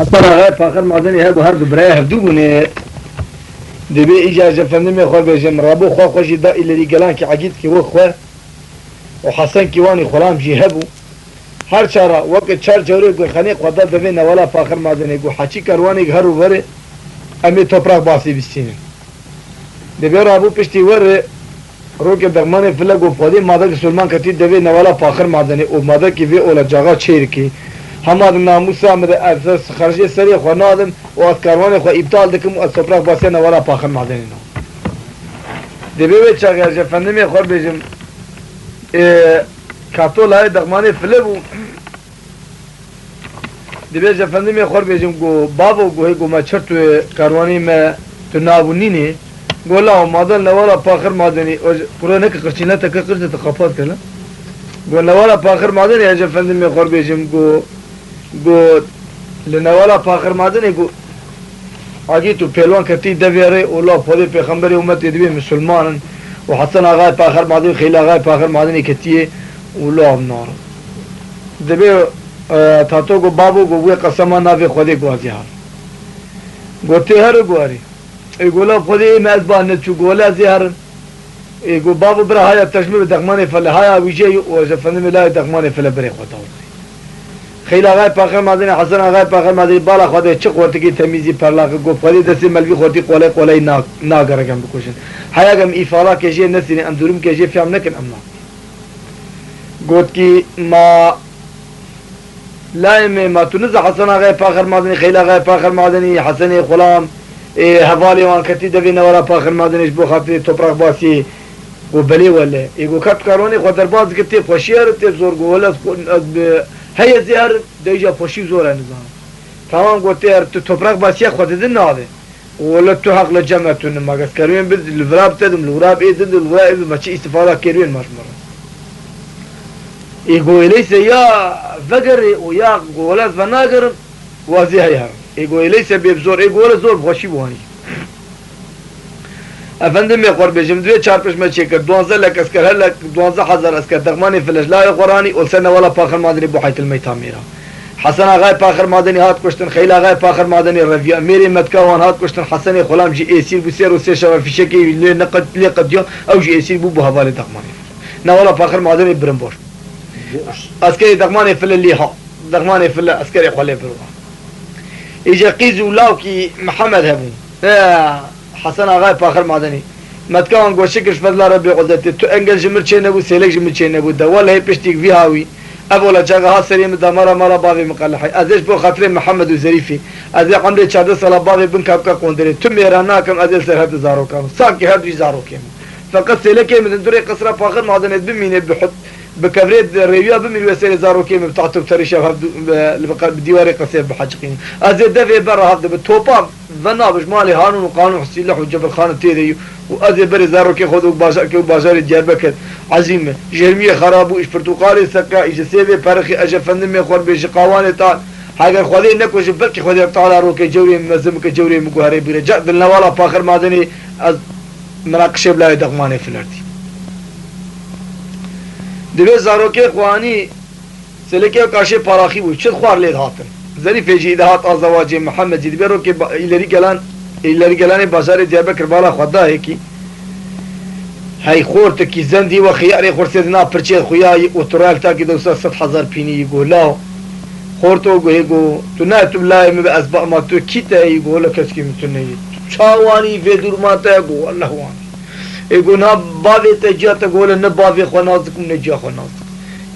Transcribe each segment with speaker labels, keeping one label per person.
Speaker 1: حسن آغای فاخر مادنی هبو هر دو برای هفدو بونه دبی ایجاز فندمی خواه بیجم رابو خواه خوشی دا ایلری گلان که عقید که و خواه و حسن کیوانی خلام جی هبو هر چارا وقت چار جوری گو خانه قدا دبی نوالا فاخر مادنی گو حچی کروانی هر و وره امی توپراک باسی بستینه دبی رابو پشتی وره روک دغمان فلگو پودی ماده سلمان کتی دبی نوالا فاخر مادنی او ماده کی وی اولا جاگا چیر کی هماد ناموس آمده از خرجی سری خو نادم و از کاروان خو ابطال دکم و از توپراک باسی نوالا فاخر مادنی نو دبی وی چاگر جفندمی خور بیجم کاتو لای دغمان فلگو دبی جفندمی خور بیجم گو بابو گو ما چرت کاروانی ما تو نابونینه قولا مادن نوالا فاخر مادني قرآن هيك قرشينا تك قرشة تخافات كلا قول نوالا فاخر مادني يا جفندم من خور بيجم قو لنوالا فاخر مادني قو آجي تو پهلوان كتي دفيري والله فودي پیغمبر امت يدوي مسلمان وحسن آغاي فاخر مادني خيل آغاي فاخر مادني كتي والله النار دبي تاتو قو بابو قو قسما نافي خودي قوازيها قو تهر قواري يقول خذي ما أزبان شو قولا زهر يقول بابو برا هاي التجميل دغماني فلا هاي ويجي وجفني ملا دغماني فلا بري خطاو خيلا غاي باخر مادني حسن غاي باخر مادني بالا خذي تشق ورتقي تميزي برلا قو خذي دسي ملبي خذي قولي نا غرقم بكوشن هاي قام إفالا كجي نسيني أم درم كجي في عم نكن أمنا قلت كي ما لا ما تنزع حسن غاي باخر مادني خيلا غاي باخر مادني حسن غلام هوالي وان كتي دبينا ورا فاخر مادنيش بو خاطر توپراك باسي وبلي ولا يقول كات كاروني خاطر باز كتي فشير تي زور ولا هي زيار ديجا فشي زور نظام تمام قلت يا توپراك باسي خاطر دناده ولا تو حق لجمعه ما قس كارين بد الفراب تدم الغراب ايه ضد الغراب ما شي استفاده كيرين مش مره يقول ليس يا فقر ويا ولا فناقر وازي هيها يقول ليس بيبزور يقول زور بخشي بواني افندم يقول بيجم دوي چارپش ما چيكر 12 لك اسكر هلا 12000 اسكر دغماني فلش لا قراني ولسنا ولا فاخر مادني بوحيت الميتام ميرا حسن غاي فاخر مادني هات كشتن خيلا غاي فاخر مادني رفيع ميري متكون هات كشتن حسن غلام جي ايسير بسير وسير شباب في شكي نقد لي قد او جي ايسير بو حوالي دغماني نا ولا فاخر مادني برمبوش اسكري دغماني فل اللي ها دغماني فل اسكري خلي برو إجا قيزو لاوكي محمد هبون حسن آغاي فاخر مادني متكاون قو شكرش فضل ربي قدرتي تو انجل جمر چه نبو سيلك جمر چه نبو دا ولا هي پشتيك في هاوي ابولا جاغا ها سريم دا مرا بابي مقلحي ازيش بو خاطر محمد وزريفي ازي عمري 14 سال بابي بن كابكا قوندري تو ميراناكم ازيل سر هد زارو كام ساكي هد زارو كام فقط سيلك من دري قصرا فاخر مادني بمين بحط بكفريد ريويا بمن وسيل زارو كيم بتاعته تريشه بديواري قصير بحجقين ازيد دفي برا هذا بالتوبا ذنابش مالي هانون وقانون حسين لح وجبل خان تيري وازيد بري زارو كي خذوا بازار ديار بكر عزيمه جرميه خرابو ايش برتقالي سكا ايش سيبي فرخي اجا فندم يخور بيش قواني تاع حاجه خذي نكوش بلكي خذي تعالى روكي جوري مزمك جوري مقهري برجع دلنا ولا فاخر مادني مناقشه بلا دغماني فلرتي دبی زاروکی خوانی سلکه کاشه پاراخی بود چه خوار لید هاتن زری فیجی دهات ازواج محمد دبی رو که ایلری گلان بازار دیابکر بالا خدا ہے کی هاي خورت کی زندی و خیاری خورت نه پرچه خویای اوترال تا کی 200000 پینی یقولا خورتو گو تو نه تو لا می اسباب ما تو کیته یقول کس کی متنی چاوانی فدور ما تا گو الله وان يقول ها بابي تجي تقول ان بابي خنازكم نجي خناز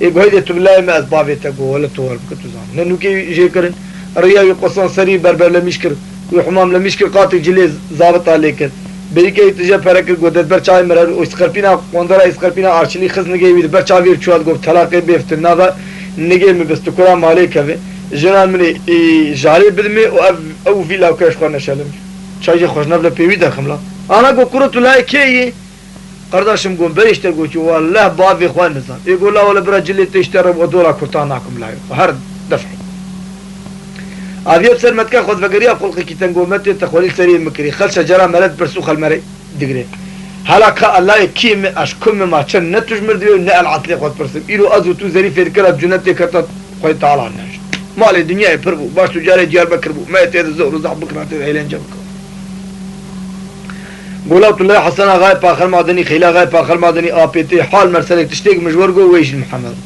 Speaker 1: يقول هيدا تبلاي ما از بابي تقول تور بكتوزان لانه كي يجي كرن ريا يقصون سري بربر لمشكر وحمام لمشكر قاتل جليز ضابط عليك بريكي تجي فرق قدر برچاي مرر وسقربينا قندرا اسقربينا ارشلي خز نجي بيد برچا وير چوال گفت طلاق بيفتنا دا نجي مبستكرا مالك هذا جنان من جاري بدمي او فيلا وكاش خنا شلم چاي خوشنا بلا بيوي دخملا انا گو كرت لا كي قرداشم قوم بريشتر قوتي والله بابي اخوان نظام يقول لا ولا برجل تشتري ودورا كرتاناكم لا هر دفع ابي بسر متك خذ فقريه خلق كي تنقومت تخولي سري مكري خل شجره ملد برسوخ المري دغري هلاك الله كيم اشكم ما كان نتجمر ديو نقل عطلي خذ برسم يلو ازو تو زري في الكره جنتي كرت خوي تعالى مال الدنيا بربو باش تجاري ديار بكربو ما تيد الزور وزح بكرة تيد جبك قولوا الله حسن غايب آخر معدني خيلا غايب آخر معدني آبيتي حال مرسلك تشتيق مجور جو ويش محمد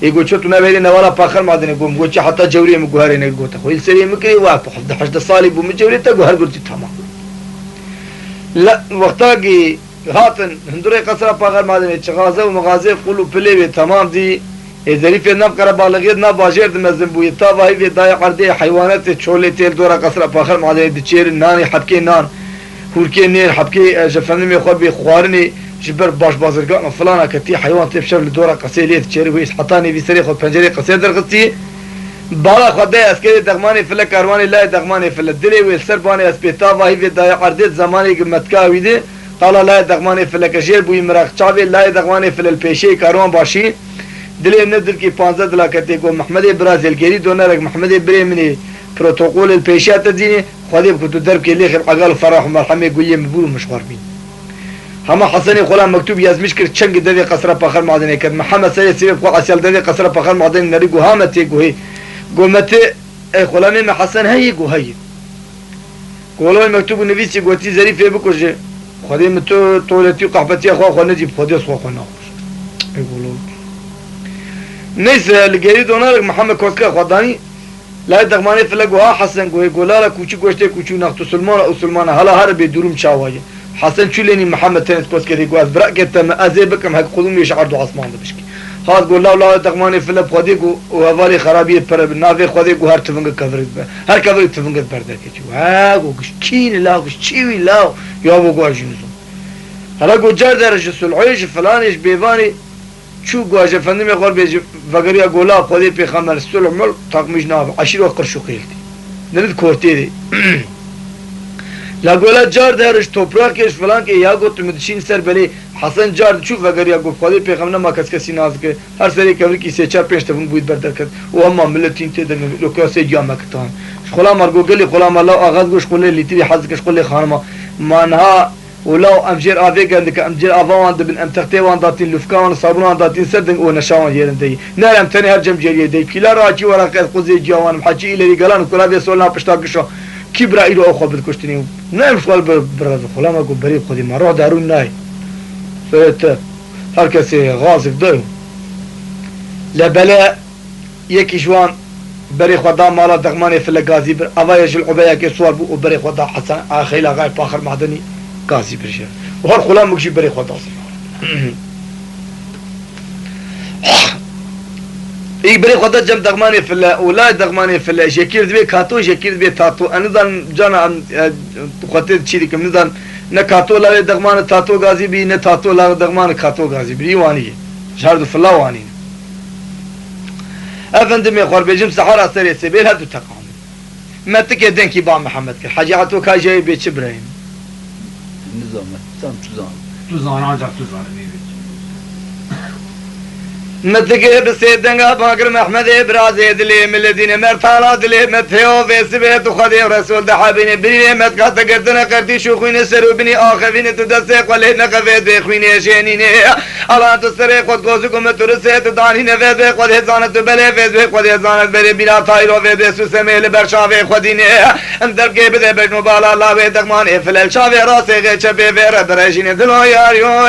Speaker 1: يقول شو تنابيني نوالا آخر معدني قوم قلت حتى جوري مجوهري نقول تخويل سري مكري واقف حد صالب ومجوري تجوهر قلت تمام لا وقتها جي هاتن هندوري قصرة آخر معدني شغازة ومغازة قولوا بلي تمام دي ظریف نب کرا بالغیت نب واجر دمزن بوی تا وای وی دای قرده حیوانات چوله تیل دورا قصر پاخر معدن دچیر نان حبکی نان هورکی نیر حبکی جفنم میخواد بی خوارنی جبر باش بازرگان فلان کتی حیوان تبشر لدورا قصیر لیت چیر ویس حتانی بی سری خود پنجره قصیر درقتی بالا خدای اسکری دغمانی فل کاروانی لا دغمانی فل دلی وی سربانی اسپیتا وای وی دای قرده زمانی گمتکا ویده قال لا دغمانی فل کجیر بوی مرخ چاوی لا دغمانی فل الپیشی کاروان باشی دلي ندر كي 15 دلاكتي كو محمد برازيل كيري دونرك محمد بريمني بروتوكول البيشات ديني خدي كنت درب كي ليخ عقال فرح ومرحمه يقول لي مبول مشوار بين هما حسني غلام مكتوب يازمش كر تشنج ددي قصره بخر معدني كد محمد سيد سيف قو اسيل ددي قصره بخر معدني نريغو هامتي كو هي قومتي غلامي ما حسن هي كو هي قولوا مكتوب نبيسي قوتي ظريف يبكوجي خدي متو طولتي قحبتي اخو نجيب خدي صو خنا يقولوا نيس الجريد ونارك محمد كوسكا خداني لا دغماني فلقوها حسن قوي قولا كوچي گوشته كوچو نخت سلمان او سلمان هلا هر بدروم شاوايه حسن شليني محمد تنس كوسكا دي قواز براكت ازي بكم حق قدوم يشعر دو عثمان بشكي هاد قول لا دغماني فل خدي وهوالي خرابيه پر نافي خدي هر تفنگ كفرت هر كفرت تفنگ برده كيچو ها گوشكين لا گوشچيوي لا يا بو گوجنزو هلا گوجار درجه سلعيش فلانيش بيواني شو قاجة فندم يقول بيجي فقريا قولا قدي في خمر السلع مل تقميش ناب عشير وقر شو قيلتي نرد كورتي دي لا قولا جار دارش توبراكش فلان كي يا قلت مدشين سر بلي حسن جار شو فقريا قول قدي في خمر ما كسكسي نازك هر سري كبر كي سي چار پنج تفن بويد بردر كد وهم ملتين تدر لو كاسي جامع كتان خلا مرغو قلي خلا الله اغاز گوش قولي ليتي حزكش قولي خانما مانها ولو امجير افيك عندك امجير افوان دبن ام تختيوان داتين لفكان صابون داتين سردن ونشاون يرندي نرم تاني هرجم جيري دي كلا راجي ورقه قزي جوان محجي الى قالان كلا في سولنا بشتاقشو كبرا ايدو اخو بدكشتني نعم سؤال برز خلا ما قول بريد خدي ما روح دارون ناي فت هركسي غاصب ده لبلا يكي جوان بري خدا مالا دغماني في الغازي بر اوايج العبايه كي صور بو بري خدا حسن اخيلا غاي فاخر معدني قاسي برشا وهر خلام مكشي بري خطاس اي بري خطا جم دغماني في ولا دغماني في جكير دبي كاتو جكير دبي تاتو انزان جانا خطه تشيري كم نزان نكاتو لا دغمان تاتو غازي بي نه تاتو لا دغمان كاتو غازي بي واني شهر فلا واني افندم يا خربجم سحر اثر سبيل هذا تقام ما تكدن كي با محمد حاجاتو كاجي بيت ابراهيم
Speaker 2: نظام tam
Speaker 3: tuzağın ancak tuzağın evet.
Speaker 1: متكي بسيدنغا باكر محمد ابرازي دلي من الذين مرتالا دلي متهو في سبيت خدي رسول دحابين بني متكا تقدنا قرتي شوخين سرو بني آخفين تدسيق ولي نقفيت بخوين شينين الله تسري قد قوزكم ترسيت داني نفيت قد هزانت بلي فيت قد هزانت بلي بلا طايرو في بسو سميل برشافي خدين اندر كيب دي بجنو بالا الله بيدقمان افلال شافي راسي غيش بيفير درجين دلو ياريو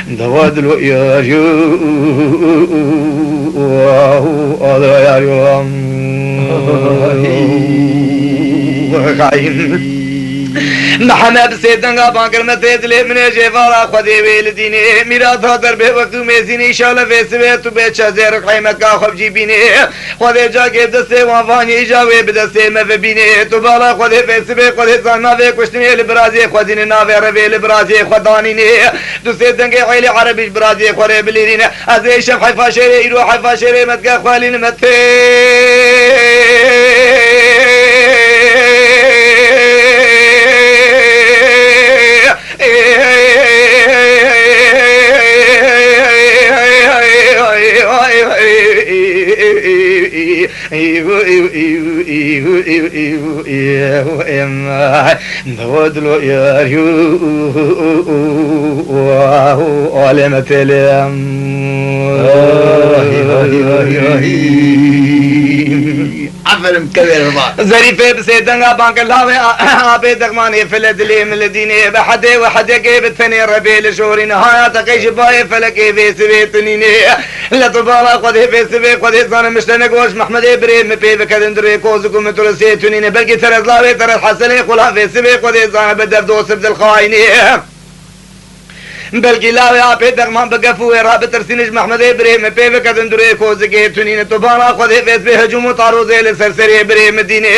Speaker 1: دواد لو ياريو محمد سيدنا باكر متيد لي من جفارا خدي ويلديني ميراث هدر به وقت ميزيني ان شاء الله في تو بيچ زير قيمت کا خب جيبيني خدي جا کے دسے وافاني جاوي بدسے مفبيني تو بالا خدي فيسبه خدي زنا في كشتني البرازي خدي ناوي ربي البرازي خداني تو سيدنا عيلي عربي برازي خري بليرين ازي شف حيفا شيري يروح حيفا شيري متك خالين مت دودلو ياريو علمت اليم
Speaker 2: عفرم كبير بعض
Speaker 1: ظریفے سے دنگا بانک لاوے آبے دغمانے فلدلی ملدینے بحدے وحدے کے بتفنی ربیل شورین ہایا تقیش بائے فلکی بیسوی تنینے لطبالا قدے بیسوی قدے زان مشتن گوش محمد ابراہیم پی بکدن درے کوزکو مترسی تنینے بلکی ترز لاوے ترز حسنی خلا بیسوی قدے زان بدر دوست بدل خائنی بلکہ لاوے آپ درمان بگفو راب ترسینش محمد ابراہیم پہ وکدن درے کوز کے تنین تو بانا خودے فیس بے حجوم تارو زیل سرسری ابراہیم دینے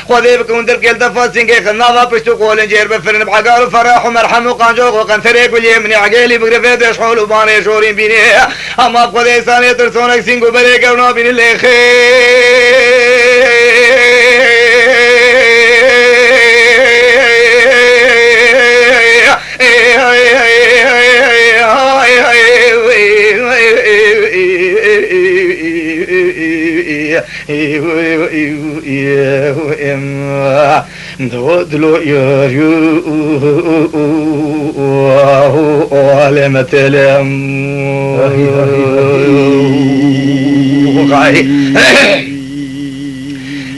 Speaker 1: خودے بکندر کے الدفا سنگے خناوا پشتو قولن جیر بفرن بحقار فرح و مرحم و قانجو و قنثرے کل یمنی عگیلی بگرفے دشحول و بانے شورین بینے ہم آپ خودے سانے ترسونک سنگو برے کرنا بین لے دودلو ياريو علمت اليم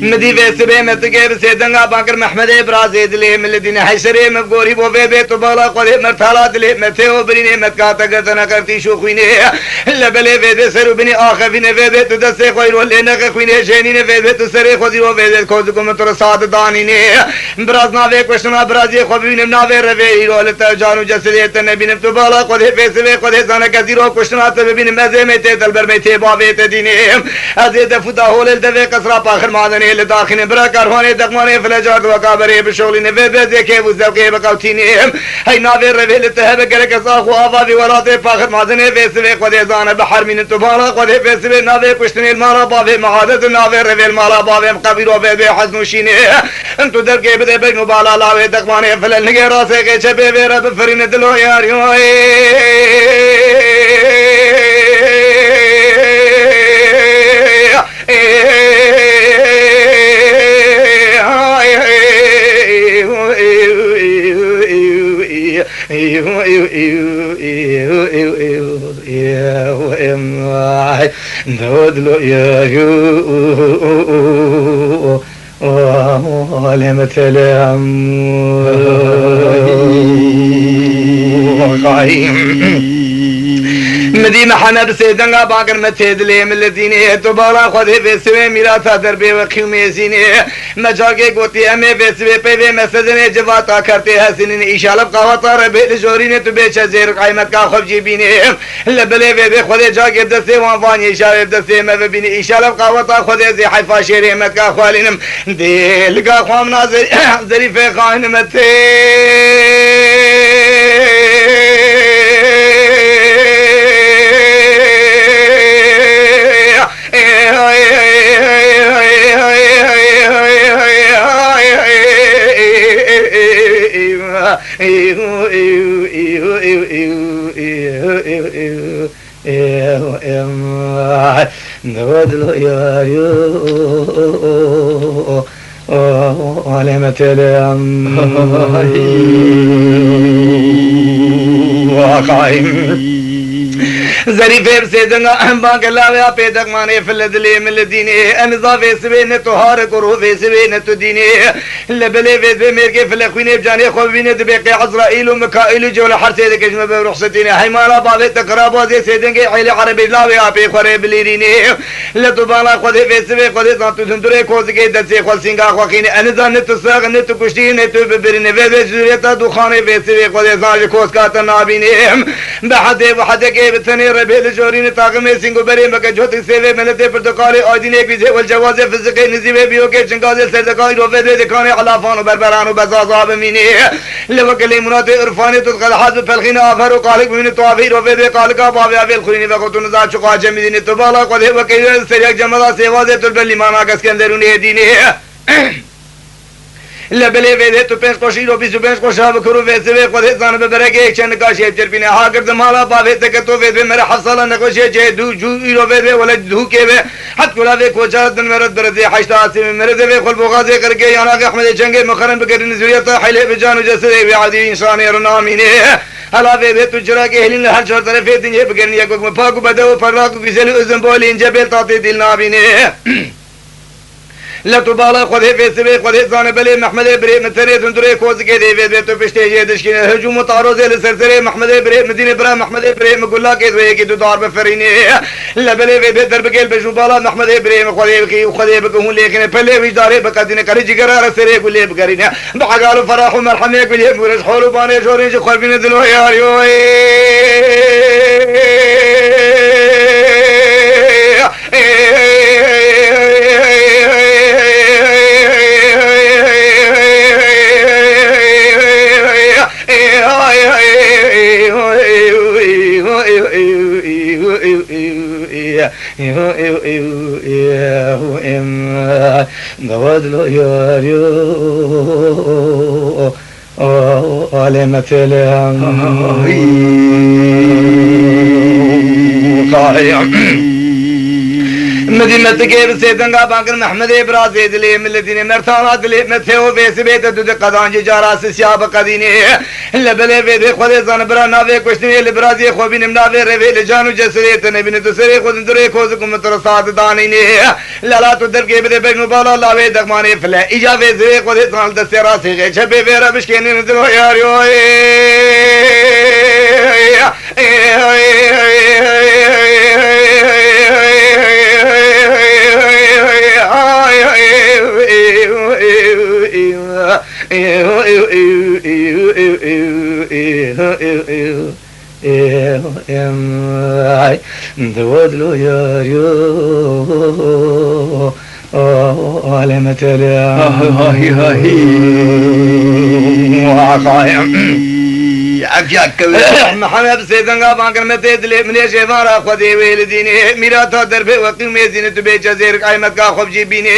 Speaker 1: مدی ویسے بے متگیر سے دنگا باکر محمد برازی دلے ملدین حشرے مبگوری وہ بے بے تو بالا قدے مرتالا دلے متے ہو برین متکا تگرتنا کرتی شوخوینے لبلے ویدے سرو بنی آخفین ویدے تو دسے خویر واللینا خوینے شینین ویدے تو سرے خوزی و ویدے خوزکو متر ساد دانینے برازنا وے کشنا برازی خوبین ناوے روی رولتا جانو جسلیت نبین تو بالا قدے ویسے بے قدے زانا کزیرو کشنا تبین مزے میں تے دلبر میں تے باوے تے دینے ازید فتا ہولل دوے کسرا پاخر مادنے لداخل برا هوني دقماني فلجات وكابري بشغلين في بيزي كيف وزوكي بكوتيني هاي نافي رفيل تهب كرك صاخو آفا في وراتي فاخر مازني في سوي قدي زان بحر من التبالا قدي في سوي نافي كشتني المارا بافي معادة نافي رفيل مارا بافي مقابيرو في حزنوشيني انتو دركي بدي بينو بالا لاوي دقماني فلنقي راسي كي شبي في رب فرين دلو ياريو دودلو ياريو علمت اليم مدی محمد سے دنگا باگر متھے دلے ملدینے تو بالا خودے ویسوے میرا تھا دربے وخیو میں زینے میں جاگے گوتی ہمیں ویسوے پہ وے مسجنے جواتا کرتے حسنین ایشالب قواتا ربے جورینے تو بیچ زیر قائمت کا خوب جیبینے لبلے وے خودے جاگے دسے وہاں وانی ایشالب دسے میں بین ایشالب قواتا خودے زی حیفا شیر احمد کا خوالینم دل کا خوام ناظر ظریف خان متھے دودلو ياريو علمت اليم واقعين ظریفے سے دنگا باک لاوے پہ دگمانے فلدلے ملدینے انزا ویسوے نے توہار کرو ویسوے نے تو دینے لبلے ویسوے میر کے فلقوینے جانے خوبینے دبیقی عزرائیل و مکائیل جو لحر سے دکجمہ بے رخصتینے حیمانا باوے تقرابا دے سے دنگے عیل عربی لاوے آپے خورے بلیرینے لطبانا خودے ویسوے خودے زانتو دندرے کھوز کے دسے خود سنگا خوخینے انزا نتو ساغ نتو کشتی نتو ببرینے ویسوے جوریتا دخانے ویسوے خودے زانج کھوز کا تنابینے بحدے وحدے کے بتنے ربيل جورين طاقم سينغو بري مكا جوتي سيوي ملتي برتقالي اوديني بيزي والجواز فزقي نزيبي بيوكي چنگازي سردقائي روفيدي دكاني علافان وبربران وبزازا بميني لوكلي مناتي عرفاني تدخل حزب فالخين آفر وقالك بميني طوافي روفيدي قالكا بابي آفي الخريني وقتو نزا چقا جميديني تبالا قده وكيل سريك جمدا سيوازي تلبل لمانا كسكندروني ديني لبلي ويده تو پنج کوشی رو 25 کوشا بکرو ویسه خود زان ببره که چند کاشی چرپینه ها کرد مالا باوه تک تو ویده میرا حصل نکوشی چه دو جو رو ویده ولا دو که به حد کلا به کوچا دن مرد درزی حشت آسی مرد به خل بغازی کرکه یانا احمد جنگ مخرن بکرین زوریت حیله بجان جسد به عادی انسان رنامینه هلا ویده تو چرا که هلین هر چهار طرف دنیا بکرین یک پاکو بده و پراکو بیزل ازم بولین جبل تاتی دل نابینه لا تبالا خذ في سبي خذ زان بلي محمد بري متري دندري كوز كده في تو بشتي دشكين هجوم تعرض لسرسري محمد بري مدينه برا محمد بري مقولا كده كده دار بفريني لا بلي في درب قال بجوبالا محمد بري خذ بكون لكن بلي في دار بقدين كري جگرا رسري قول بقرينا بحقال فرح ومرحمه كل مرش حول باني جوري خربين دلو يا يو نوادلو ياريو على مثلهم مدينة كيف سيدنا بانكر محمد إبراز دلي ملتين مرثانا دلي مثيو فيس بيت دود قدان جاراس سياب قديني لبلي في خود زان برا نافي كشتني لبرازي خو بين نافي رفي لجانو جسريت نبين تسري خود دري خوزكم ترصاد دانيني لا تدر كيف بينو بالا لا في دغماني فلا اجا في خود زان دسرا سي شبي فيرا بشكين ندلو ياريو دودلو ياريو على متلا محمد سيدنا بانكر متدلي من شيفارا خدي ولديني ميراث درب وقت ميزين تبيچ زير قائمت کا خوب جيبيني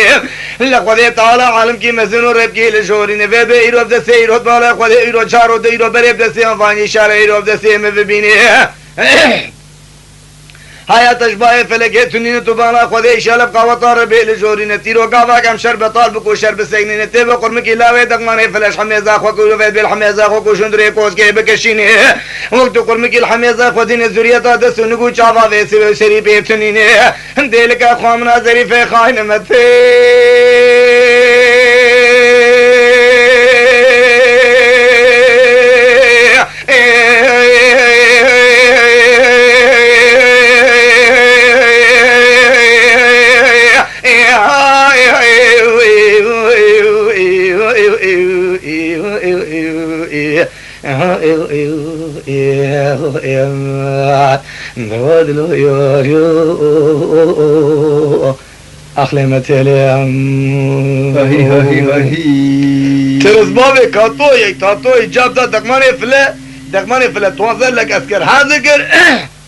Speaker 1: لخدي تعالى عالم کی مزن رب کی لشورين و به ایرو د سيرو بالا خدي ایرو چارو د ایرو برب د سي فاني اشاره ایرو د سي مبيني هيا تشباه فلك تنين تبانا خدي شلب قوطار بيل جورين تيرو قاوا كم شرب طالب كو شرب سجنين تبا قرم كي لاوي دغمان فلاش حميزا خو كو بالحميزا خو كو شندري كوز كي بكشيني وقت قرم كي الحميزا خدين زريتا د سنغو چاوا ويسي شري بيتنين دلك خوامنا ظريف خاين متي نوادلو ياريو أخلي متلهم ترز بابي كاتوي تاتوي جاب دا دقماني فلا توانزل لك أسكر هذكر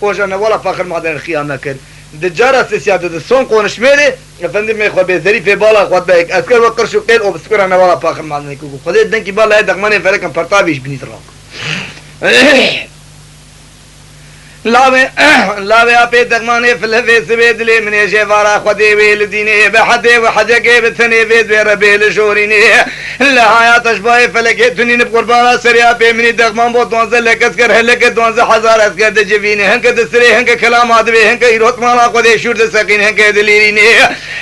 Speaker 1: وجانا ولا فاخر معدن الخيامة كر دجارة سيادة السون قون شميلي فندم يخوى بيزري في بالا خوات بايك أسكر وقرشو قيل أو بسكر أنا ولا فاخر معدن كوكو خذيت دنكي بالا دقماني فلا كان فرطابيش بني تراك لاوي أبي دغماني فلفي سبيد لي من جوارا خدي ويلديني بحدي وحدي بثني بيد وربي لشوريني لا هيا تشباي فلك تنين بقربانا سريا بي من دغمان بو دونزل لك اسكر هلك 12000 اسكر دجبيني هنك دسري هنك كلام ادبي هنك يروت مالا خدي شورد سكين هنك دليريني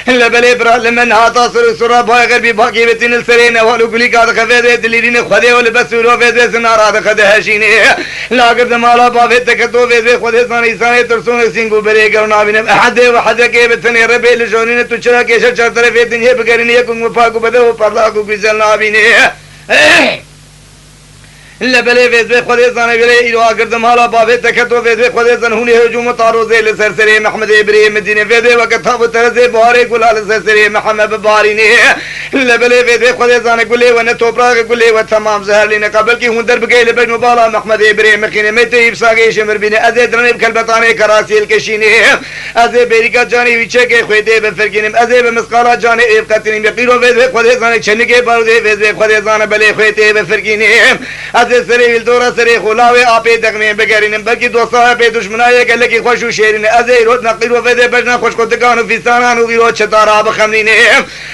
Speaker 1: لا بلي برا لمن هاتا سر سر باي غربي باقي بتين السرين ولو قلي قاد خفي دليريني خدي ولا بس ولو في سنارا خدي هشيني لا قد مالا باب تكتو خود زانی زانی ترسون سینگو بری کرنا بینم احده و حده که بتنی ربی لجونین تو چرا که شر طرف دنیا بگرینی یکم پاکو بده و پرلا کو گزل نابینه لبلي فيز خدي زانه بلي إيرو أقدم هلا بابه تكتو فيز خدي زن هوني هجوم تعرض لسرسري محمد إبراهيم مدينة فيز وقت هذا ترزي باري كل على سرسري محمد باريني لبلي فيز خدي زانه قولي ونتوبرا قولي وتمام زهر لنا قبل كي هون درب جاي لبجن بالا محمد إبراهيم مخينة متى يبساقي شمر بينه أزيد رنيب كلبتانه كراسي الكشينه أزيد بيريكا جاني ويشك خويته بفرقينم أزيد بمسقالا جاني إبقتني بقيرو فيز خدي زانه چنيكي بارودي فيز خدي زانه بلي خويته بفرقينه أزيد سري الدورة سري خلاوي آبي دقمين بقرينم بلكي دوستا بي دشمنايه قال لك خوشو شيرين أزيد رود نقيرو فيز بجنا خوش كتكانو في سانانو ويرو شطارا بخمنينه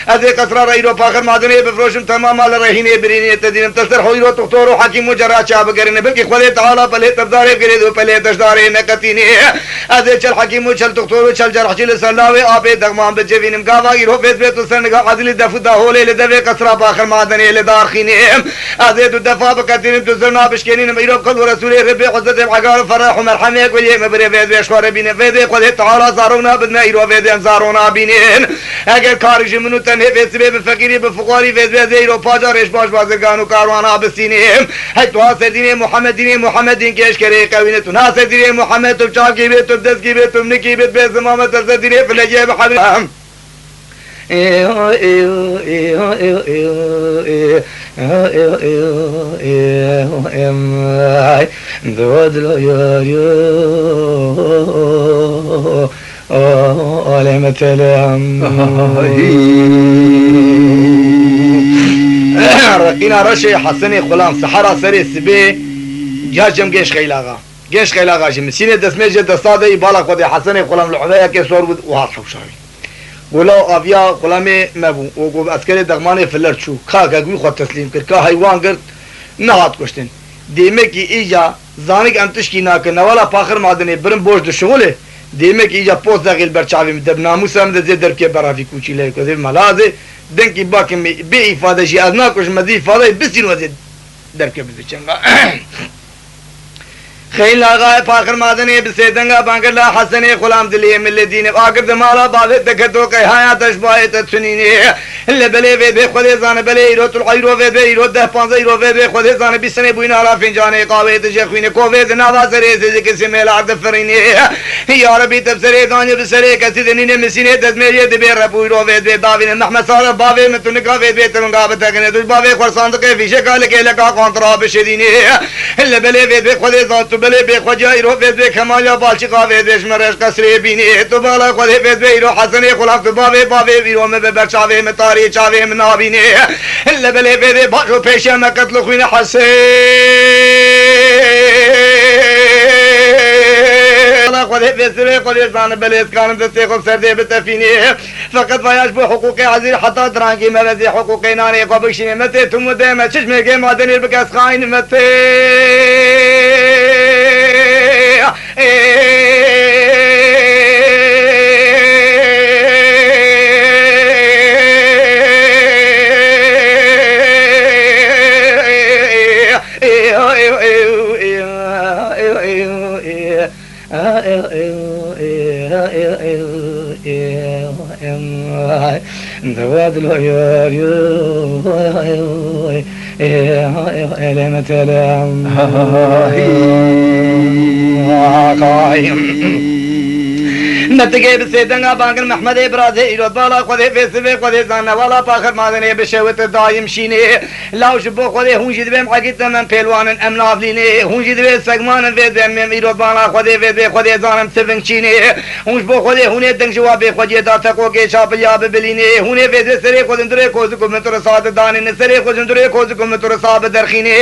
Speaker 1: أزيد قصرا ريرو فاخر معدني بفروشم تمام على رهينه برينه تدينم تسر حويرو تختورو حكيم مجرا شاب قرينه بلكي خدي تعالى بلي تبداري قريدو بلي تشداري نكتينه أزيد چل حكيم وچل تختورو چل جرح چل سلاوي آبي دقمان بجوينم قاوا يرو فيز بيتو سنگا عدل دفدا هولي لدوي قصرا باخر معدني لدارخينه أزيد الدفا بكتينم تزرنا بشكينم يرو قل ورسول ربي حزت العقار فرح ومرحمه كل مبري فيز بشوار بينه فيز خدي تعالى زارونا بدنا يرو فيز زارونا بينين اگر خارج منو تنه فيز بفقيري بفقاري فيز يرو پاجا رش باش بازرگانو کاروانا بسينه حتى سيدنا محمد دين كيش كري قوينه تنا سيدنا محمد تو چاك کی تو دس کی تم نے کی بے زمامت سيدنا فلجه بحبيب رقينا رشي حسني غلام سحرا سري سبي جاجم جيش خيلاغا جيش خيلاغا جمسينه دسمه جد صادي بالا خدي حسني غلام العبايه كسور وحصو شاوي ولو افيا غلامي مبو وقو عسكري دغماني فلر شو خاكا قوي خد تسليم كر كا حيوان قرد نهات كشتن ديمه كي ايجا زانك انتش كي ناك نوالا فاخر معدني برم بوش دو شغله ديمه كي ايجا پوست داخل برچاوي مدب ناموس هم ده در كي برافي کوچي له كده ملازه دنكي باكم بي افاده شي ازنا كش مدي افاده بسين وزد در كي بزچنگا خيل لاغا فاخر مادني بسيدنگا بانگلا حسني غلام دلي من الدين اخر دمالا بعد دكتو كي حيات اشبايت تسنيني اللي بلي في خدي زان بلي يروت العيرو في يروت ده 15 يورو في خدي زان بسنه بوين على فنجان قهوه تشخوين كوفي نادا سري زي سميل عبد فريني يا ربي تبصري داني بسري كسيدني مسينه دزمي دبي ربو يرو في داوين محمد صار بابي متنقا في بيتنقا بتكنه دج بابي خرسان كيف شكل كلكا كونترا بشديني اللي بلي في خدي زان بلي بخوجا يرو في كمال بالشي قهوه دشمرش قصري بيني تو بالا خدي في يرو حسني غلام بابي يرو ببرچاوي متاري چاوي منابيني اللي بلي في باشو پیش ما قتل خوين حسين خذ في سري خذ زان بلد كان تسيق سردي بتفيني فقط فياش بحقوق عزيز حتى درانكي مرزي حقوقي ناني قبشني متى ثم دائما چشمه كي مادني بكاس خاين متى دواد العيار لما تلام نتجي بسيدنا بانك محمد إبراهيم يرد بالا خذ في سبي خذ زانا ولا باخر مادني بشوت دايم شيني لاو شبو خذ هون جد بهم حقيقة من بيلوان أملاف ليني هون جد بهم سجمان في ذم يرد بالا خذ في خذ زانا سفن شيني هون شبو خذ هون دنج جواب خذ يدا تقو كي شاب ياب بليني هون في سري خذ ندري كوزكم متر صاد دان سري خذ ندري كوزكم متر صاب درخيني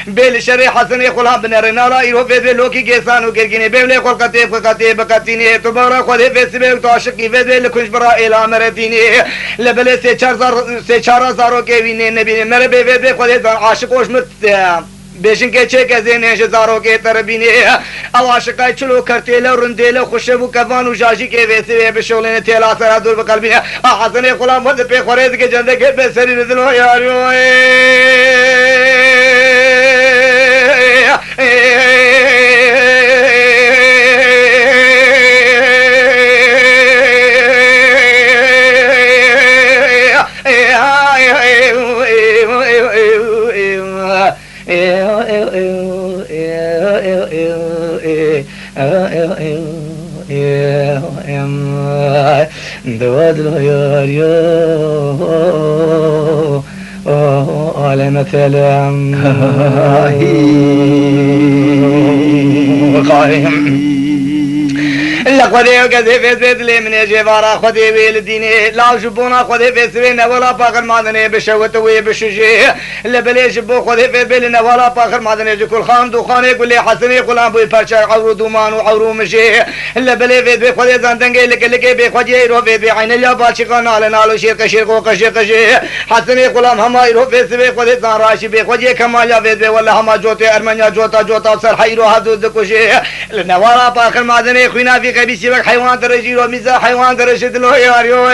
Speaker 1: بيل شري حسن خلا بنرنا لا يرو في لوكي جسانو كركيني بيل خل كتيب كتيني تبارك خذ في سبب تعشقي في ذل كش برا إلى مرتيني لبلة se 4000 के भी ने नबी ने मेरे बेबे बे खुदे आशिक होश मत बेशन के छे के ज़ेने हज़ारों के तरबी ने आवाशिकाय चलो करते ले रुंदे ले खुशबू कवान उजाजी के वैसे वे बेशोले ने तेला सरा दूर बकल्बी ने हसन गुलाम मत पे खरीद के जंदे के बेसरी नजर यारो دواد الغيار يا على مثلا لقدي وكذي في زيد لي من جبارا خدي والديني لا جبونا خدي في سوينا ولا باخر معدني بشوت وبشجي اللي بلي جبو خدي في بلنا ولا باخر معدني كل خان دخان يقول لي حسن يقول ابو فرشا عورو دومان وعورو مشي اللي بلي في خدي زندنجي لك بخدي يرو في عين يا بالشقان على نالو شيخ شيخ وقشي حسن يقول هم يرو في سوي خدي زان راشي بخدي كمال يا في ولا هم جوتي ارمنيا جوتا سر حيرو حدود كشي لنا ولا باخر معدني خوينا في قبيسي بك حيوان درجي وميزا حيوان درجي دلو ياريو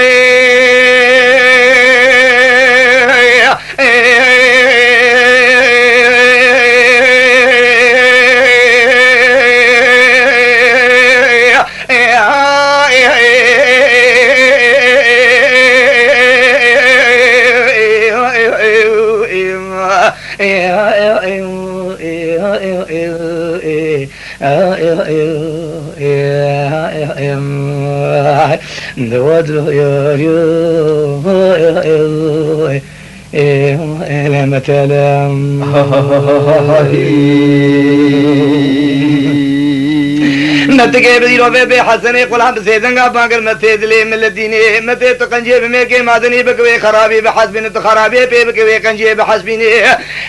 Speaker 1: دواد الغيار يا مثلا نتكي بديرو بي حسني قلام بسيدنگا بانگر متيد لي من الديني متي تقنجي بميكي مادني بكوي خرابي بحسبين تخرابي بي بكوي قنجي بحسبيني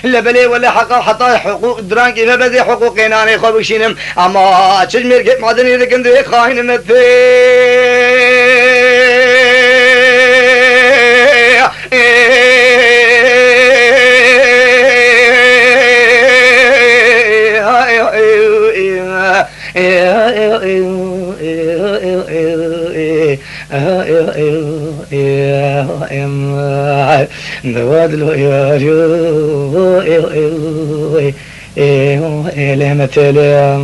Speaker 1: لبلي ولا حق حتى حقوق درانكي فبزي حقوقنا ني خوبشينم اما تشمير مادني لكندي خاين متي دواد الغيار يا مثلا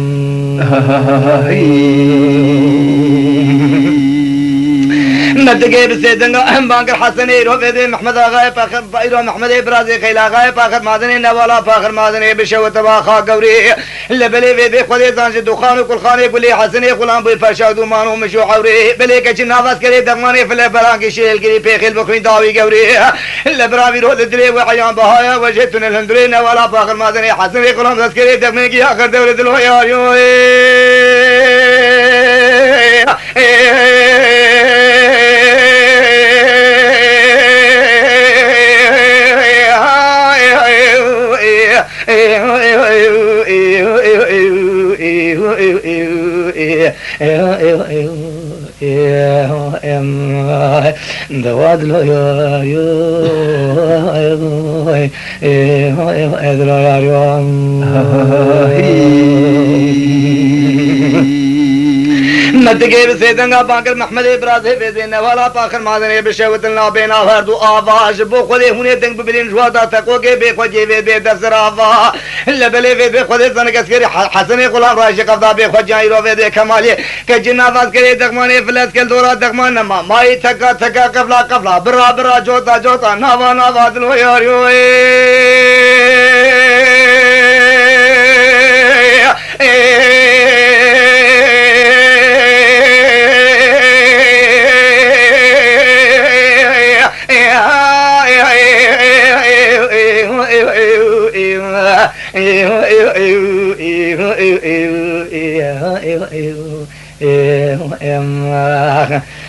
Speaker 1: نتكي بسيدنا بانكر حسني روفيدي محمد غايب اخر بايرو محمد ابرازي خيلا غايب اخر مادني نوالا فاخر مادني بشوت باخا قوري اللي بلي في خدي زانج دخان وكل خاني بلي حسني غلام بي فرشاد ومان ومشو حوري بلي كچ نافس كري دغماني فل بلانكي شيل كري بخيل بخوين داوي قوري اللي برافي رو دلي وحيان بهايا وجهتن الهندري نوالا فاخر مادني حسني غلام بس كري دغماني اخر دولة الهيا دواد الغيار نتكي بسيدنا بانكر محمد ابرازي بيزين ولا باخر مادني بشوت لنا بينا فردو آواج بو خدي هوني دنگ ببلين جوادا تقوكي بي خجي بي دفزر آفا لبلي بي خدي زنكسكري حسني غلام راشي قفضا بي خجي رو بي كمالي كجنا فاسكري دغماني فلت كل دورا دغمان نما ماي تكا قفلا برا جوتا ناوا دلو ياريو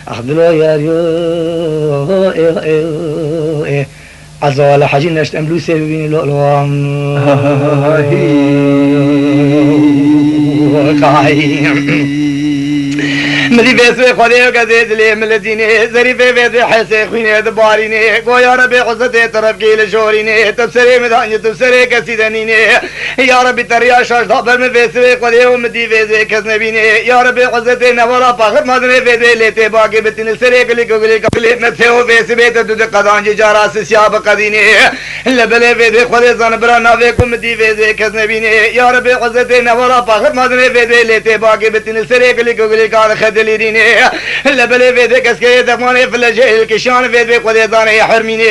Speaker 1: أخذلو يا عزوال حاجين نشتملو سببين الألوام مدي بيسوي خدي وكذي لي من الديني زري في بيت حسي خويني دباريني قو يا ربي عزتي تربكي لشوريني تبصري مداني تبصري كسيدنيني يا ربي تريا شاش ضبر من بيسوي خدي ومدي بيسوي كذنبيني يا ربي عزتي نورا فخر مدني بيدي ليتي باقي بتن سري كلي متهو بيس بيت دود قدانجي جارا سياب قديني لبلي بيدي خدي زنبرا نافيكم مدي بيسوي كذنبيني يا ربي عزتي نورا فخر مدني بيدي ليتي باقي بتن سري كلي كار خدي
Speaker 4: دليريني لبلي في ذيك اسكي دماني في الجيل كشان في ذيك ودي داني حرميني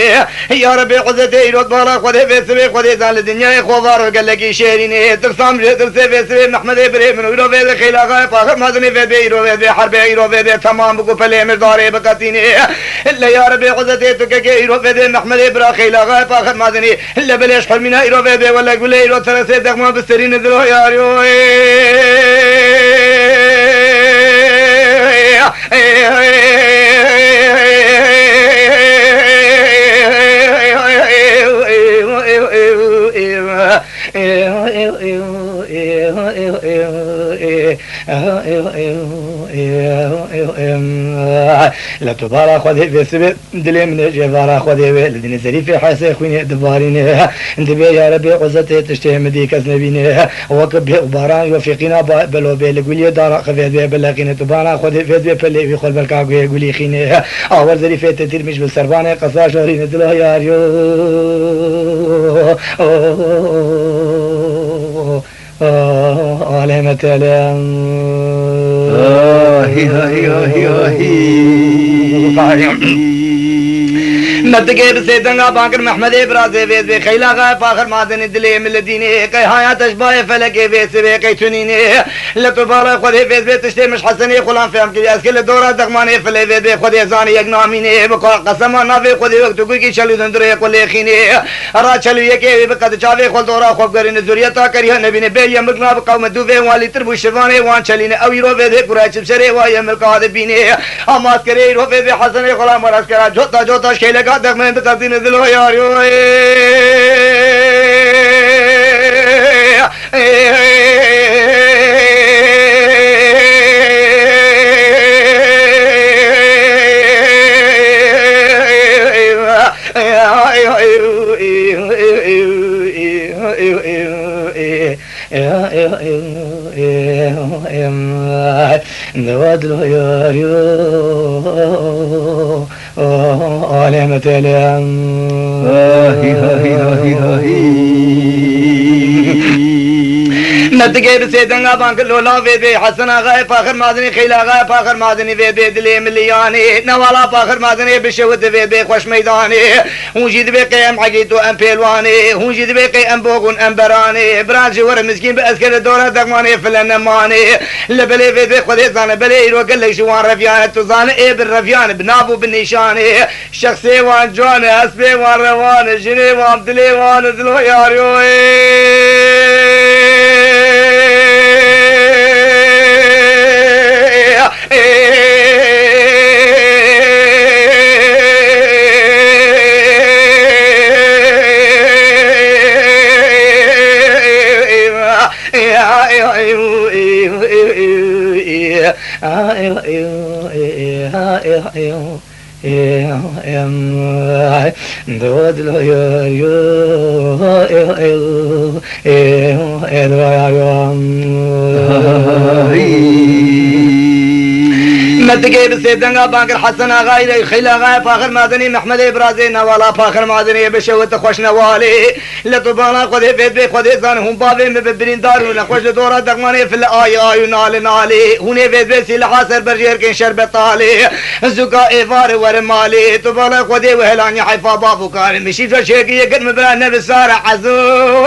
Speaker 4: يا ربي قزتي يرد بارا خذي في سبي خذي زان الدنيا خوار وقال لك شيريني ترسم ترسي في سبي محمد ابراهيم يرو في خيلاغا فاخر مازني في يرو في حرب يرو في تمام بكو فلي مرداري بكاتيني الا يا ربي قزتي تك يرو في محمد ابراهيم خيلاغا فاخر مازني الا بلاش حرمينا يرو في ولا قول يرو ترسي دغما بسترين ذلو يا ريو لا تبارك خذي في سبب دلي من جبارة خذي ولدني زري في حاسة خويني دباريني انتبه يا ربي قزتي تشتهي مديك أذنبيني وكب باران يوفقنا بلو بلقولي دار خفيت بلاقيني تبارك خذي في سبب بلي في خل بالكاكو يقولي خيني أول زري في تدير مش بالسربانة قصا شهرين دلها يا ريو علامة الأم مدقي بسيدنا باكر محمد ابراز فيز بخيلا غا فاخر مادن دلي من الديني كي هايا تشباي فلكي فيز بكي تنيني لتبارا خذي فيز بتشتي مش حسني غلام فهم كي اسكل دورة دغماني فلي فيز خذي زاني يغناميني بقى قسما نافي خذي وقت كي شلو دندري كل خيني را شلو يكي بقد چاوي خل دورا خوب غرين زوريتا كريه نبي نبي يمغنا بقوم دوفي والي تربو شفاني وان چلين او يرو فيز قراچ شري واي ملقاد بيني امات كري رو فيز حسني غلام راس كرا جوتا جوتا شيلغا دغمن تقدين ذلو يا ريو علامة الأم نتقي بسيدنا بانك لولا في حسنا غاي فاخر مادني خيلا غاي فاخر مادني في دلي ملياني نوالا فاخر مادني بشوت في خوش ميداني ونجيد بقيم عقيد وام بيلواني ونجيد بقيم بوغن امبراني برانجي ور مسكين باسكر الدورة دقماني فلنماني لبلي في خذي زان بلي يرو قال لك شوان رفيان تزان ايه بالرفيان بنابو بالنيشاني شخصي وان جوان اسبي وان روان جني وان دلي وان دلو ياريو مدقي بسيدنا بانكر حسنا غايري خيلا غاي فاخر مادني محمد ابرازي نوالا فاخر مادني بشوت خوش نوالي لطبانا خذي فيد بي خذي زان هم بابي مببرين دارو لخوش دورا دقماني في الاي اي نال نالي هوني فيد بي سيل حاصر برجير كن شربت طالي زكا ايفار ورمالي طبانا خذي وهلاني حيفا بابو كان مشي فشيكي يقد مبرانا بسارة عزو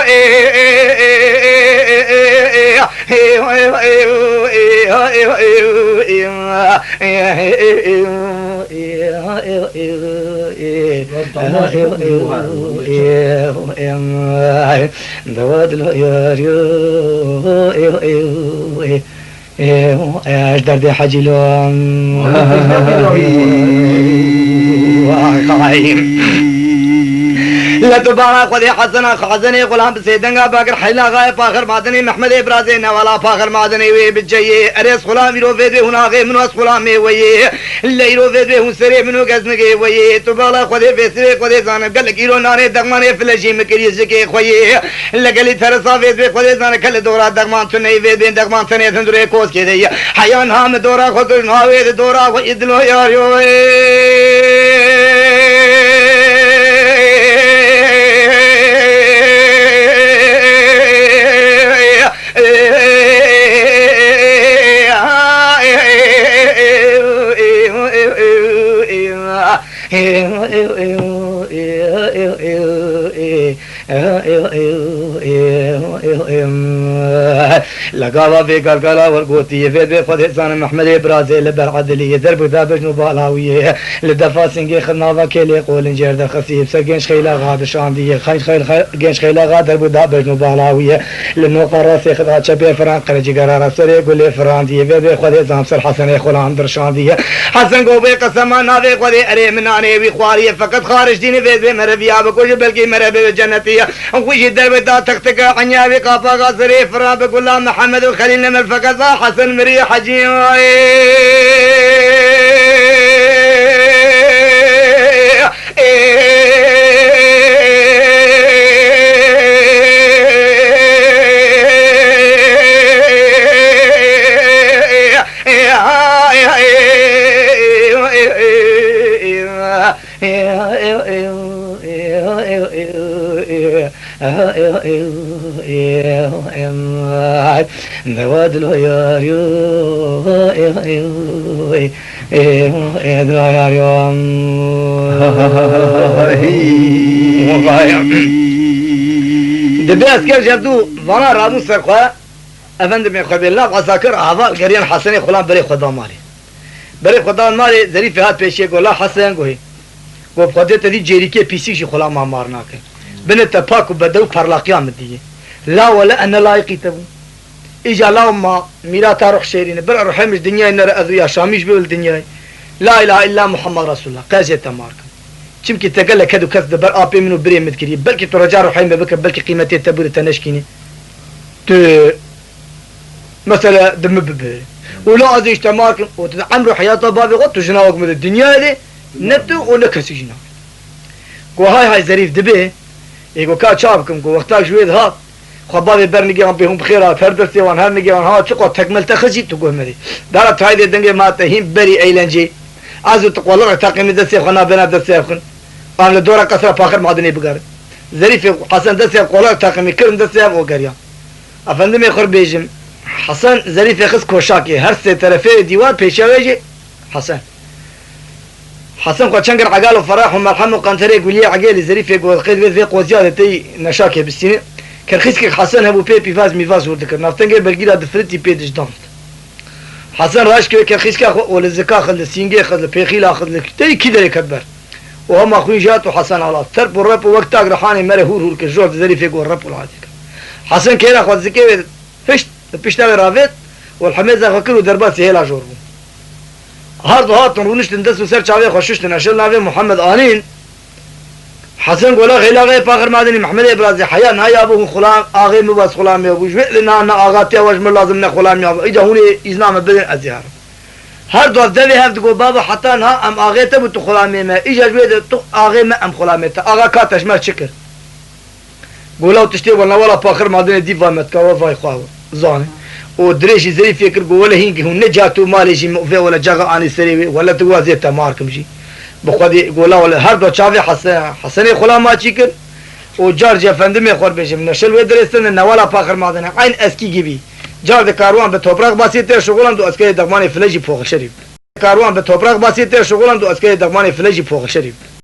Speaker 4: دردي حجلون لا تبارك خذي حسنا خزني غلام بسيدنا باكر حيلا غاي فاخر مادني محمد ابرازي نوالا فاخر مادني وي بجي اريس غلام يرو فيدي هنا غي منو غلام وي اللي يرو فيدي هون سري منو غزمي وي تبارك خذي فيسري خذي زان قال لك يرو ناني دغماني فلجي مكري زكي خوي اللي قال لي ثرصا فيدي خذي زان كل دورا دغمان تني فيدي دغمان تني تندري كوس كدي حيان هام دورا خذ ناوي دورا ويدلو يا ريو لقاوا في قلقلا والقوتية في خذ حسان محمد برازيل برعدلية درب ذا بجنو بالاوية لدفا سنجي خدنا كيلي قول جرد خسيب سجنش خيلا غاد شاندية خيل جنش خيلا غاد درب ذا بجنو بالاوية لأنه قرص خذا شبه فران قرجي قرار سري يقول لي فران دي في خذ حسان سر حسن يخول عند شاندية حسن قوبي قسما نافي خذ أري من أنا بخوارية فقط خارج ديني في مربيا بكوش بلكي مربي الجنتية وش درب ذا تختك عنيا بقافا قصري فران بقول له محمد الخليل نمر الفقط حسن مري حجي نواد الهيار دبي اسكر جردو وانا رادو سرخوا افندم يخبر الله عساكر احوال قريان حسن خلان بري خدا مالي بري خدا مالي ظريف هات پیشي گولا حسن گوي گو خدای تدی جيري کے پیسي شي خلا ما مارنا کے بنت پاک بدو پرلاقيان مدي لا ولا انا لايقي تبو اجا اللهم ميرا تروح شيرين بر رحمش دنيا نر اذيا شاميش بول دنيا لا اله الا محمد رسول الله قازي تمارك چمكي تقل لك هدو كذب بر ابي منو بري مدكري بلكي ترجع رحيم بك بلكي قيمتي تبور تنشكيني ت مثلا دم ببري ولا ازيش تمارك وتعمرو حياته بابي غط جناوك من الدنيا دي نبتو ولا كسي جناوك قو هاي ظريف دبي يقول كا شابكم قو وقتها جويد هات خبابي برنجي هم بهم بخيرات فردرسي وان هرنجي وان ها تقو تكمل تخزي تقول مدي دارت هاي دنجي ما تهين بري ايلنجي ازو تقول الله تاقيم دسي خنا بنا دسي خن قام لدورة قصرة فاخر معدني بقار ظريف حسن دسي قول تاقيم كرم دسي وقريا افندم يخر بيجم حسن ظريف يخص كوشاكي هر سي طرفي ديوار بيشاويجي حسن قد شنقر عقال وفراح ومرحم وقنطري يقول لي عقالي ظريف يقول قيد في قوزيادة تي نشاكي بالسنين كرخيسك حسن هبو بي فاز ميفاز وردكر نفتنجي برقيرا دفرتي بيدش دامت حسن راشك كرخيسك ولزكا خذ السينجي خذ البيخيلا خذ تي كده يكبر وهم اخوي جات وحسن على ترب والرب وقتها رحاني مره هور كجور ظريف يقول الرب والعادك حسن كيرا خذ زكي فشت بيشتغل رافت والحميزه فكروا دربات هيلا جوربو هاردو هاتن رونش تندس وسر شاوي خوشش نشل ناوي محمد آنين حسن قولا غيلا غي فاخر مادني محمد ابرازي حيا نهاية ابو خلام آغي مباس خلام يابو جوئ لنا انا آغاتي واجمر لازم نخلام يابو ايجا هوني ازنام بدن ازيار هاردو افدوي هفت قو بابا حتى نها ام آغي تبو تو خلامي ما ايجا جوئ تو آغي ما ام خلامي تا آغا كاتش ما شكر قولا وتشتي والله ولا فاخر مادني ديفا متكا وفاي خواهو زاني ودريش زي فكر ولا هيك هو نجاتو مالي شي مؤفي ولا جاغا اني سري ولا توازي تماركم شي بخدي ولا هر دو شافي حسن خلا ما تشكر وجارج افندم يخور بيجم نشل ودرستن ولا فاخر مادن عين اسكي جيبي جار كاروان بتوبراق باسيت شغلان دو اسكي دغماني فلجي فوق شريف كاروان بتوبراق باسيت شغلان دو اسكي دغماني فلجي فوق شريف